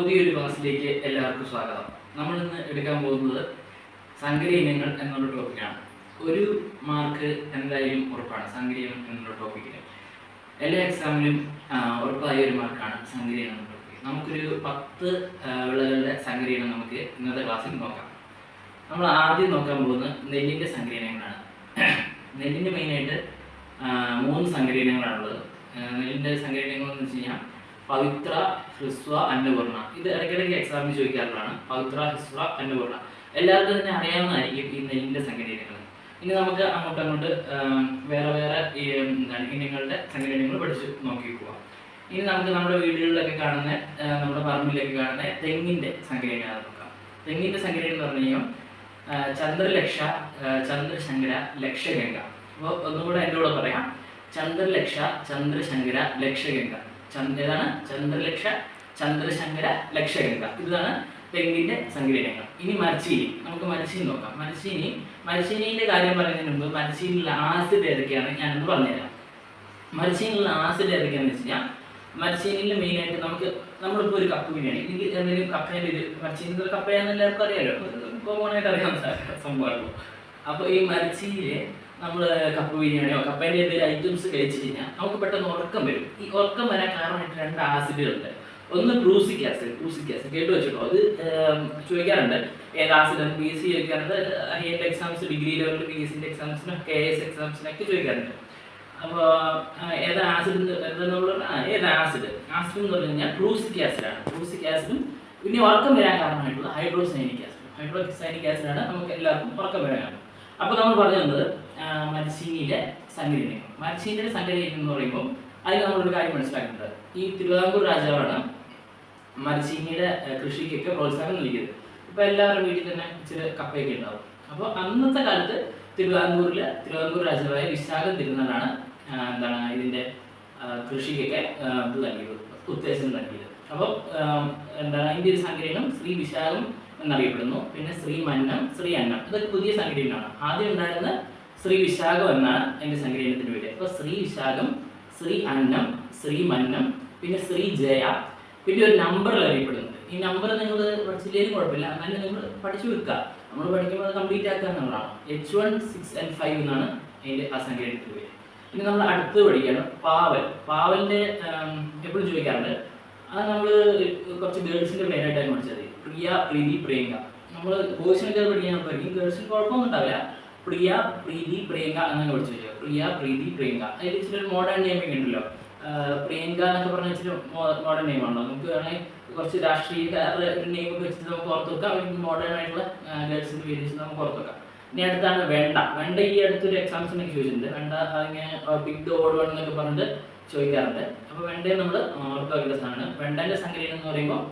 പുതിയൊരു ക്ലാസ്സിലേക്ക് എല്ലാവർക്കും സ്വാഗതം. നമ്മൾ ഇന്ന് എടുക്കാൻ പോകുന്നത് സങ്കര ഇനങ്ങൾ എന്നുള്ള ടോപ്പിക്കാണ്. ഒരു മാർക്ക് എന്തായാലും ഉറപ്പാണ് സങ്കര ഇനം എന്നുള്ള ടോപ്പിക്കിന്. എല്ലാ എക്സാമിലും ഉറപ്പായ ഒരു മാർക്കാണ് സങ്കര ഇനം എന്നുള്ള ടോപ്പിക്ക്. നമുക്കൊരു 10 വിളകളുടെ സങ്കര ഇനം നമുക്ക് ഇന്നത്തെ ക്ലാസ്സിൽ നോക്കാം. നമ്മൾ ആദ്യം നോക്കാൻ പോകുന്നത് നെല്ലിൻ്റെ സങ്കര ഇനങ്ങളാണ്. നെല്ലിൻ്റെ മെയിനായിട്ട് 3 സങ്കര ഇനങ്ങളാണുള്ളത്. നെല്ലിൻ്റെ സങ്കര ഇനങ്ങൾ എന്ന് വെച്ച് കഴിഞ്ഞാൽ പവിത്ര, ഹ്രസ്വ, അന്നപൂർണ. ഇത് ഇടയ്ക്കിടയ്ക്ക് എക്സാമിന് ചോദിക്കാറുള്ളതാണ്. പവിത്ര, ഹ്രസ്വ, അന്നപൂർണ എല്ലാവർക്കും തന്നെ അറിയാവുന്നതായിരിക്കും ഈ നെല്ലിൻ്റെ സങ്കര ഇനങ്ങൾ. ഇനി നമുക്ക് അങ്ങോട്ട് വേറെ ഇനങ്ങളുടെ സങ്കര ഇനങ്ങൾ പഠിച്ച് നോക്കി പോവാം. ഇനി നമുക്ക് നമ്മുടെ വീടുകളിലൊക്കെ കാണുന്ന നമ്മുടെ പറമ്പിലൊക്കെ കാണുന്ന തെങ്ങിൻ്റെ സങ്കര ഇനം നോക്കാം. തെങ്ങിൻ്റെ സങ്കര ഇനം എന്ന് പറഞ്ഞു കഴിഞ്ഞാൽ ചന്ദ്രലക്ഷ, ചന്ദ്രശങ്കര, ലക്ഷഗംഗ. അപ്പോൾ ഒന്നുകൂടെ എൻ്റെ കൂടെ പറയാം. ചന്ദ്രലക്ഷ, ചന്ദ്രശങ്കര, ലക്ഷഗംഗ. ഏതാണ്? ചന്ദ്രലക്ഷ, ചന്ദ്രശങ്കര, ലക്ഷഗംഗ. ഇതാണ് തെങ്ങിൻ്റെ സങ്കര ഇനങ്ങൾ. ഇനി മരച്ചീനി. നമുക്ക് മരച്ചീനി നോക്കാം. മരച്ചീനിയുടെ കാര്യം പറയുന്നതിന് മുമ്പ് മരച്ചീനിയിലുള്ള ആസിഡ് ഏതൊക്കെയാണ് ഞാനൊന്ന് പറഞ്ഞുതരാം. മരച്ചീനിയിലുള്ള ആസിഡ് ഏതൊക്കെയാണെന്ന് വെച്ച് കഴിഞ്ഞാൽ മരച്ചീനിയിൽ മെയിനായിട്ട് നമ്മളിപ്പോൾ ഒരു കപ്പ് ബിരിയാണി, എനിക്ക് എന്തെങ്കിലും കപ്പേൻ്റെ ഒരു മരച്ചീനി കപ്പയാണെന്ന് എല്ലാവർക്കും അറിയാമല്ലോ, കോമണായിട്ട് അറിയാവുന്ന സംഭവമാണല്ലോ. അപ്പോൾ ഈ മരച്ചീനിയിൽ നമ്മൾ കപ്പ ബിരിയാണിയോ കപ്പേൻ്റെ എന്തെങ്കിലും ഐറ്റംസ് കഴിച്ച് കഴിഞ്ഞാൽ നമുക്ക് പെട്ടെന്ന് ഉറക്കം വരും. ഈ ഉറക്കം വരാൻ കാരണമായിട്ട് 2 ആസിഡുകളുണ്ട്. ഒന്ന് പ്രൂസിക് ആസിഡ് കേട്ട് വെച്ചിട്ടോ, അത് ചോദിക്കാറുണ്ട്. ഏത് ആസിഡ് PSC ചോദിക്കാറുണ്ട്. ഹയർ എക്സാംസ്, ഡിഗ്രി ലെവലിൽ PSCൻ്റെ എക്സാംസിനും KS എക്സാംസിനൊക്കെ ചോദിക്കാറുണ്ട്. അപ്പോൾ ഏത് ആസിഡ് ഏത് ആസിഡ് എന്ന് പറഞ്ഞു കഴിഞ്ഞാൽ പ്രൂസിക് ആസിഡാണ്. പ്രൂസിക് ആസിഡും പിന്നെ ഉറക്കം വരാൻ കാരണമായിട്ടുള്ള ഹൈഡ്രോസൈനിക് ആസിഡാണ് നമുക്ക് എല്ലാവർക്കും ഉറക്കം വരാൻ കാരണം. അപ്പോൾ നമ്മൾ പറഞ്ഞു തന്നത് മരച്ചീനിയിലെ സങ്കര ഇനങ്ങൾ. മരച്ചീനിയുടെ സങ്കര ഇനം എന്ന് പറയുമ്പോൾ അതിൽ നമ്മളൊരു കാര്യം മനസ്സിലാക്കേണ്ടത്, ഈ തിരുവിതാംകൂർ രാജാവാണ് മരച്ചീനിയുടെ കൃഷിക്കൊക്കെ പ്രോത്സാഹനം നൽകിയത്. ഇപ്പോൾ എല്ലാവരും വീട്ടിൽ തന്നെ ഇച്ചിരി കപ്പയൊക്കെ ഉണ്ടാവും. അപ്പോൾ അന്നത്തെ കാലത്ത് തിരുവിതാംകൂർ രാജാവായ വിശാഖം തിരുനാളാണ് ഇതിൻ്റെ കൃഷിക്കൊക്കെ ഇത് നൽകിയത്, ഉത്തേജനം നൽകിയത്. അപ്പോൾ ഇതിൻ്റെ ഒരു സങ്കര ഇനം ശ്രീ വിശാഖം എന്നറിയപ്പെടുന്നു. പിന്നെ ശ്രീ മന്നം, ശ്രീ അന്നം, ഇതൊക്കെ പുതിയ സങ്കര ഇനമാണ്. ആദ്യം ഉണ്ടായിരുന്ന ശ്രീ വിശാഖം എന്നാണ് അതിൻ്റെ സങ്കര ഇനത്തിന് പേര്. അപ്പോൾ ശ്രീ വിശാഖം, ശ്രീ അന്നം, ശ്രീ മന്നം, പിന്നെ ശ്രീ ജയ, പിന്നെ ഒരു നമ്പറിൽ അറിയപ്പെടുന്നുണ്ട്. ഈ നമ്പർ നിങ്ങൾ പഠിച്ചില്ലേലും കുഴപ്പമില്ല, എന്നാലും നിങ്ങൾ പഠിച്ചു വെക്കുക. നമ്മൾ പഠിക്കുമ്പോൾ അത് കംപ്ലീറ്റ് ആക്കുക എന്നുള്ളതാണ്. H1, 6 and 5 എന്നാണ് അതിൻ്റെ ആ സങ്കര ഇനത്തിന് പേര്. ഇനി നമ്മൾ അടുത്ത് പഠിക്കുകയാണ് പാവലിൻ്റെ എപ്പോഴും ചോദിക്കാറുണ്ട്. അത് നമ്മൾ കുറച്ച് ഗേൾസിൻ്റെ പേരായിട്ടാണ് പഠിച്ചത്. പ്രിയ, പ്രീതി, പ്രിയങ്ക. നമ്മൾ ബോയ്സിനൊക്കെ പഠിക്കാൻ പഠിക്കും, ഗേൾസിന് കുഴപ്പമൊന്നും ഉണ്ടാവില്ല. പ്രിയ, പ്രീതി, പ്രിയങ്ക എന്നൊക്കെ പഠിച്ചു വെച്ചോ. പ്രിയ, പ്രീതി, പ്രിയങ്ക. അതിൽ ഇച്ചിരി ഒരു മോഡേൺ നെയിമിംഗ് ഉണ്ടല്ലോ. പ്രിയങ്ക എന്നൊക്കെ പറഞ്ഞാൽ ഇച്ചിരി മോഡേൺ നെയിമാണല്ലോ. നമുക്ക് വേണമെങ്കിൽ കുറച്ച് രാഷ്ട്രീയക്കാരുടെ ഒരു നെയിമൊക്കെ വെച്ചിട്ട് നമുക്ക് ഓർത്ത് വെക്കാം. അല്ലെങ്കിൽ മോഡേൺ ആയിട്ടുള്ള ഗേൾസിൻ്റെ പേര് വെച്ചിട്ട് നമുക്ക് ഓർത്ത് വെക്കാം. ഇനി അടുത്താണ് വെണ്ട. ഈ അടുത്തൊരു എക്സാംസിനൊക്കെ ചോദിച്ചിട്ടുണ്ട്. വെണ്ട അതിങ്ങനെ ബിഗ് ഓട് വൺ എന്നൊക്കെ പറഞ്ഞിട്ട് ചോദിക്കാറുണ്ട്. അപ്പോൾ വെണ്ടയെ നമ്മൾ ഓർത്ത് വെക്കേണ്ട സാധനമാണ്. വെണ്ടൻ്റെ സങ്കര ഇനം എന്ന് പറയുമ്പോൾ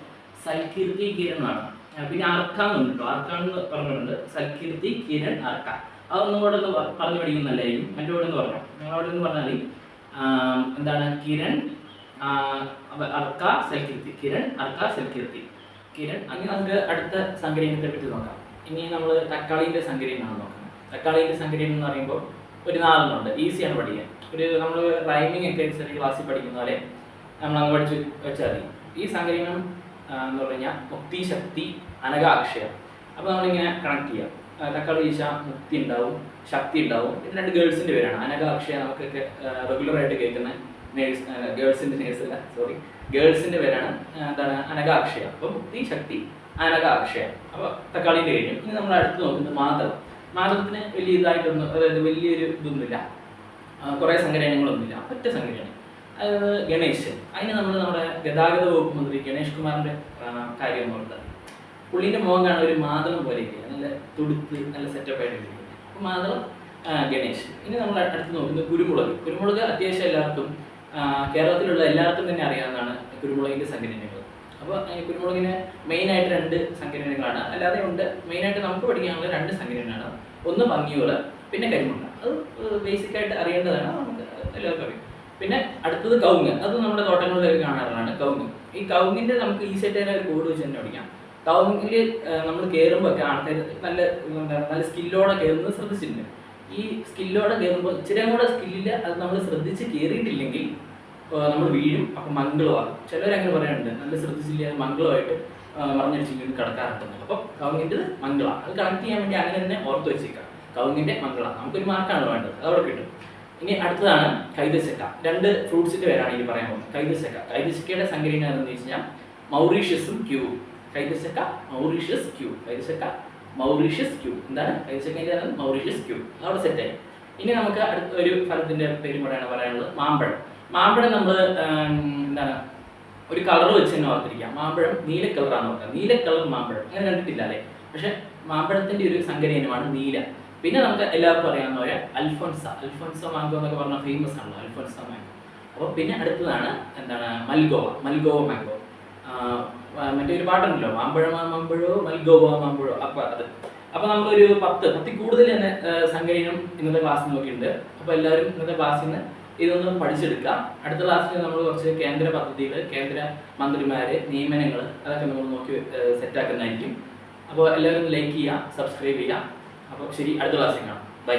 സൽകീർത്തി, കിരണാണ്. പിന്നെ അർക്കാന്നുണ്ട് കേട്ടോ. അർക്കാന്ന് പറഞ്ഞിട്ടുണ്ട്. സൽകീർത്തി, കിരൺ, അർക്ക. അതൊന്നും കൂടെ ഒന്ന് പറഞ്ഞു പഠിക്കുന്നല്ലായിരിക്കും. എൻ്റെ കൂടെ ഒന്ന് പറഞ്ഞു, നിങ്ങളോട് ഒന്ന് പറഞ്ഞാൽ മതി. കിരൺ, അർക്ക, സൽകീർത്തി. കിരൺ, അർക്ക, സൽകീർത്തി, കിരൺ. അങ്ങനെ നമുക്ക് അടുത്ത സങ്കര ഇനത്തെ പറ്റി നോക്കാം. ഇനി നമ്മൾ തക്കാളീൻ്റെ സങ്കര ഇനമാണ് നോക്കുന്നത്. തക്കാളീൻ്റെ സങ്കര ഇനം എന്ന് പറയുമ്പോൾ ഒരു 4 ഉണ്ട്. ഈസിയാണ് പഠിക്കാൻ. നമ്മൾ റൈമിംഗ് ഒക്കെ ചെറിയ ക്ലാസ്സിൽ പഠിക്കുന്ന പോലെ നമ്മൾ പഠിച്ച് വെച്ചാൽ മതി. ഈ സങ്കര ഇനം എന്ന് പറഞ്ഞു കഴിഞ്ഞാൽ മുക്തി, ശക്തി, അനഘ, അക്ഷയം. അപ്പോൾ നമ്മളിങ്ങനെ കണക്ട് ചെയ്യാം. തക്കാളി വീശാ മുക്തി ഉണ്ടാവും, ശക്തി ഉണ്ടാവും. ഇത് 2 ഗേൾസിൻ്റെ പേരാണ്. അനഘ, അക്ഷയ നമുക്കൊക്കെ റെഗുലറായിട്ട് കേൾക്കുന്ന ഗേൾസിൻ്റെ പേരാണ് അനഘ, അക്ഷയ. അപ്പോൾ മുക്തി, ശക്തി, അനഘ, അക്ഷയ. അപ്പോൾ തക്കാളിൻ്റെ കഴിഞ്ഞു. ഇനി നമ്മൾ അടുത്ത് നോക്കുന്നത് മാധവത്തിന് വലിയ ഇതായിട്ടൊന്നും, അതായത് വലിയൊരു ഇതൊന്നുമില്ല, കുറേ സങ്കര ഇനങ്ങളൊന്നുമില്ല, ഒറ്റ സങ്കരയാണ്. അതായത് ഗണേശ്. അതിന് നമ്മുടെ ഗതാഗത വകുപ്പ് മന്ത്രി ഗണേഷ് കുമാറിൻ്റെ കാര്യം ഓർത്തത്. പുള്ളീൻ്റെ മുഖം കാണാൻ ഒരു മാധവം പോലെയൊക്കെ നല്ല തുടുത്ത് നല്ല സെറ്റപ്പായിട്ട് ഇരിക്കുന്നത്. അപ്പോൾ മാധവം, ഗണേശ്. ഇനി നമ്മൾ അടുത്ത് നോക്കുന്നത് കുരുമുളക്. അത്യാവശ്യം എല്ലാവർക്കും കേരളത്തിലുള്ള എല്ലാവർക്കും തന്നെ അറിയാവുന്നതാണ് കുരുമുളകിൻ്റെ സങ്കര ഇനങ്ങൾ. അപ്പോൾ കുരുമുളകിന് മെയിനായിട്ട് 2 സങ്കര ഇനങ്ങളാണ്. അല്ലാതെ ഉണ്ട് മെയിനായിട്ട് നമുക്ക് പഠിക്കാനുള്ള 2 സങ്കര ഇനമാണ്. ഒന്ന് ഭംഗിയോള്, പിന്നെ കരിമുണ്ട. അത് ബേസിക്കായിട്ട് അറിയേണ്ടതാണ്, നമുക്ക് എല്ലാവർക്കും അറിയാം. പിന്നെ അടുത്തത് കവുങ്ങ്. അത് നമ്മുടെ തോട്ടങ്ങളിലൊക്കെ കാണാറുള്ളതാണ് കവുങ്ങ്. ഈ കവുങ്ങിൻ്റെ നമുക്ക് ഈസിയായിട്ട് തന്നെ ഒരു കോഡ് വെച്ച് തന്നെ പഠിക്കാം. കവുങ്ങിൽ നമ്മൾ കയറുമ്പോൾ ഒക്കെ ആൾക്കാർ നല്ല സ്കില്ലോടെ കയറുന്നത് ശ്രദ്ധിച്ചിട്ടുണ്ട്. ഈ സ്കില്ലോടെ കയറുമ്പോൾ ഇച്ചിരി കൂടെ സ്കില്ലിൽ അത് നമ്മൾ ശ്രദ്ധിച്ച് കയറിയിട്ടില്ലെങ്കിൽ നമ്മൾ വീഴും, അപ്പം മംഗളമാകും. ചിലരങ്ങനെ പറയാറുണ്ട്, നല്ല ശ്രദ്ധിച്ചില്ല മംഗളമായിട്ട് മറിഞ്ഞടിച്ചിങ്ങനെ കിടക്കാറുണ്ടെന്ന്. അപ്പം കവുങ്ങിൻ്റെ മംഗള, അത് കണക്ട് ചെയ്യാൻ വേണ്ടി അങ്ങനെ തന്നെ ഓർത്ത് വെച്ചേക്കാം. കവുങ്ങിൻ്റെ മംഗള നമുക്കൊരു മാർക്കാണ് വേണ്ടത്, അതവിടെ കിട്ടും. ഇനി അടുത്തതാണ് കൈതച്ചക്ക. 2 ഫ്രൂട്ട്സിൻ്റെ പേരാണ് ഇനി പറയാൻ പോകുന്നത്. കൈതച്ചക്ക, കൈതച്ചക്കയുടെ സങ്കരീനം എന്താണെന്ന് വെച്ച് കഴിഞ്ഞാൽ മൗറീഷ്യസും ക്യൂവും. കൈതച്ചക്ക മൗറീഷ്യസ് ക്യൂ, കൈതച്ചക്ക മൗറീഷ്യസ് ക്യൂ. എന്താണ് കൈതച്ചക്കൻ്റെ മൗറീഷ്യസ് ക്യൂ, അവിടെ സെറ്റായി. ഇനി നമുക്ക് അടുത്ത ഒരു ഫലത്തിൻ്റെ പേരും കൂടെയാണ് പറയാനുള്ളത്, മാമ്പഴം. മാമ്പഴം നമ്മൾ എന്താണ് ഒരു കളർ വെച്ച് തന്നെ ഓർത്തിരിക്കാം. മാമ്പഴം നീല കളറാണ് നോക്കുക, നീല കളർ മാമ്പഴം അങ്ങനെ കണ്ടിട്ടില്ല അല്ലേ? പക്ഷെ മാമ്പഴത്തിൻ്റെ ഒരു സങ്കരീനമാണ് നീല. പിന്നെ നമുക്ക് എല്ലാവർക്കും അറിയാവുന്ന പോലെ അൽഫോൻസ മാംഗോ എന്നൊക്കെ പറഞ്ഞാൽ ഫേമസ് ആണല്ലോ, അൽഫോൻസ മാംഗോ. അപ്പോൾ പിന്നെ അടുത്തതാണ് എന്താണ് മൽഗോവ മാംഗോ. മറ്റേ ഒരു പാട്ടുണ്ടല്ലോ, മാമ്പഴോ മൽഗോവ. അപ്പോൾ നമ്മളൊരു 10 കൂടുതൽ തന്നെ സങ്കരീനം ഇന്നത്തെ ക്ലാസ്സിൽ നോക്കിയിട്ടുണ്ട്. അപ്പോൾ എല്ലാവരും ഇന്നത്തെ ക്ലാസ്സിൽ നിന്ന് ഇതൊന്ന് പഠിച്ചെടുക്കുക. അടുത്ത ക്ലാസ്സിൽ നമ്മൾ കുറച്ച് കേന്ദ്ര പദ്ധതികൾ, കേന്ദ്ര മന്ത്രിമാർ, നിയമനങ്ങൾ, അതൊക്കെ നമ്മൾ നോക്കി സെറ്റാക്കുന്നതായിരിക്കും. അപ്പോൾ എല്ലാവരും ലൈക്ക് ചെയ്യുക, സബ്സ്ക്രൈബ് ചെയ്യുക. അപ്പോൾ ശരി, അടുത്ത ക്ലാസ്സിൽ കാണാം. ബൈ.